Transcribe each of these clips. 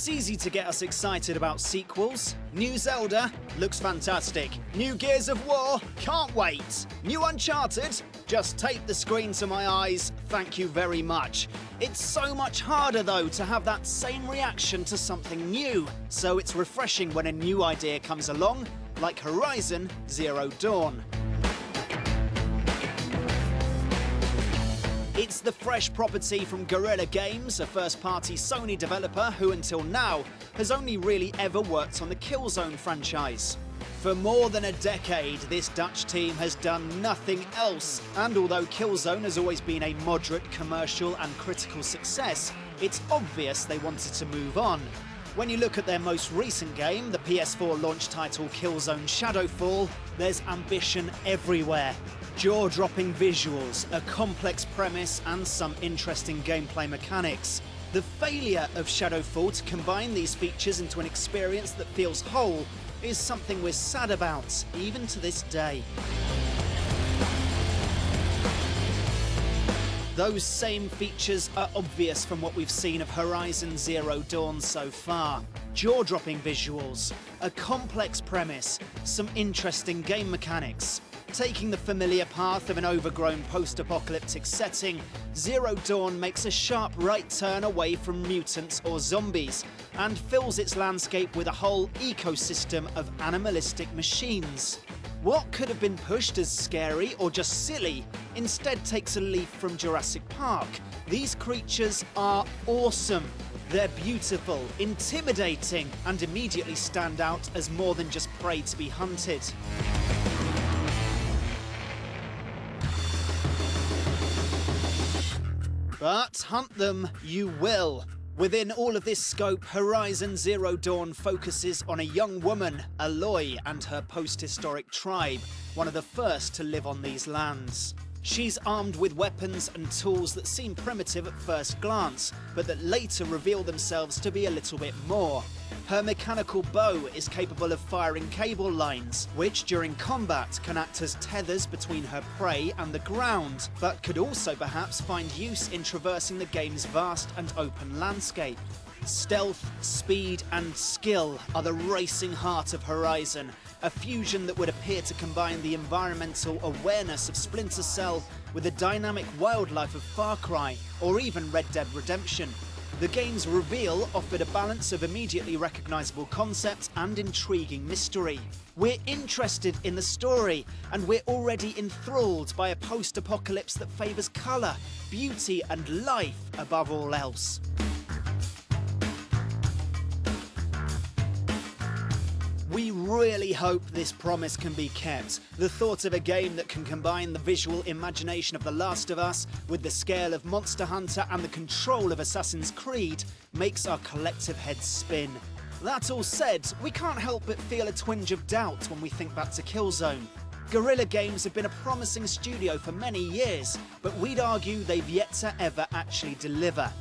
It's easy to get us excited about sequels. New Zelda looks fantastic. New Gears of War, can't wait. New Uncharted, just tape the screen to my eyes, thank you very much. It's so much harder though to have that same reaction to something new, so it's refreshing when a new idea comes along, like Horizon Zero Dawn. It's the fresh property from Guerrilla Games, a first-party Sony developer who until now has only really ever worked on the Killzone franchise. For more than a decade, this Dutch team has done nothing else, and although Killzone has always been a moderate commercial and critical success, it's obvious they wanted to move on. When you look at their most recent game, the PS4 launch title Killzone Shadowfall, there's ambition everywhere. Jaw-dropping visuals, a complex premise and some interesting gameplay mechanics. The failure of Shadowfall to combine these features into an experience that feels whole is something we're sad about, even to this day. Those same features are obvious from what we've seen of Horizon Zero Dawn so far. Jaw-dropping visuals, a complex premise, some interesting game mechanics. Taking the familiar path of an overgrown post-apocalyptic setting, Zero Dawn makes a sharp right turn away from mutants or zombies, and fills its landscape with a whole ecosystem of animalistic machines. What could have been pushed as scary or just silly instead takes a leaf from Jurassic Park. These creatures are awesome. They're beautiful, intimidating, and immediately stand out as more than just prey to be hunted. But hunt them you will. Within all of this scope, Horizon Zero Dawn focuses on a young woman, Aloy, and her post-historic tribe, one of the first to live on these lands. She's armed with weapons and tools that seem primitive at first glance, but that later reveal themselves to be a little bit more. Her mechanical bow is capable of firing cable lines, which during combat can act as tethers between her prey and the ground, but could also perhaps find use in traversing the game's vast and open landscape. Stealth, speed and skill are the racing heart of Horizon, a fusion that would appear to combine the environmental awareness of Splinter Cell with the dynamic wildlife of Far Cry, or even Red Dead Redemption. The game's reveal offered a balance of immediately recognisable concepts and intriguing mystery. We're interested in the story, and we're already enthralled by a post-apocalypse that favours colour, beauty and life above all else. We really hope this promise can be kept. The thought of a game that can combine the visual imagination of The Last of Us with the scale of Monster Hunter and the control of Assassin's Creed makes our collective heads spin. That all said, we can't help but feel a twinge of doubt when we think back to Killzone. Guerrilla Games have been a promising studio for many years, but we'd argue they've yet to ever actually deliver.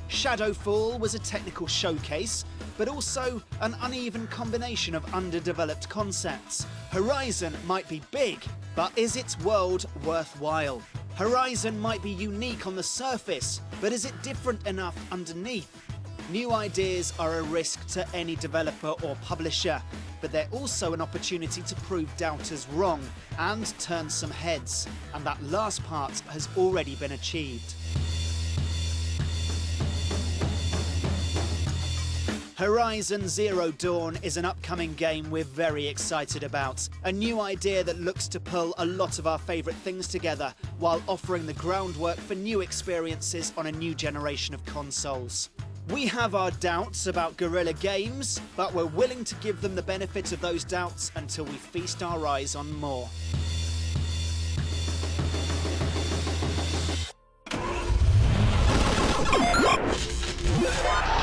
Shadowfall was a technical showcase, but also an uneven combination of underdeveloped concepts. Horizon might be big, but is its world worthwhile? Horizon might be unique on the surface, but is it different enough underneath? New ideas are a risk to any developer or publisher, but they're also an opportunity to prove doubters wrong and turn some heads, and that last part has already been achieved. Horizon Zero Dawn is an upcoming game we're very excited about. A new idea that looks to pull a lot of our favourite things together while offering the groundwork for new experiences on a new generation of consoles. We have our doubts about Guerrilla Games, but we're willing to give them the benefit of those doubts until we feast our eyes on more. Yeah.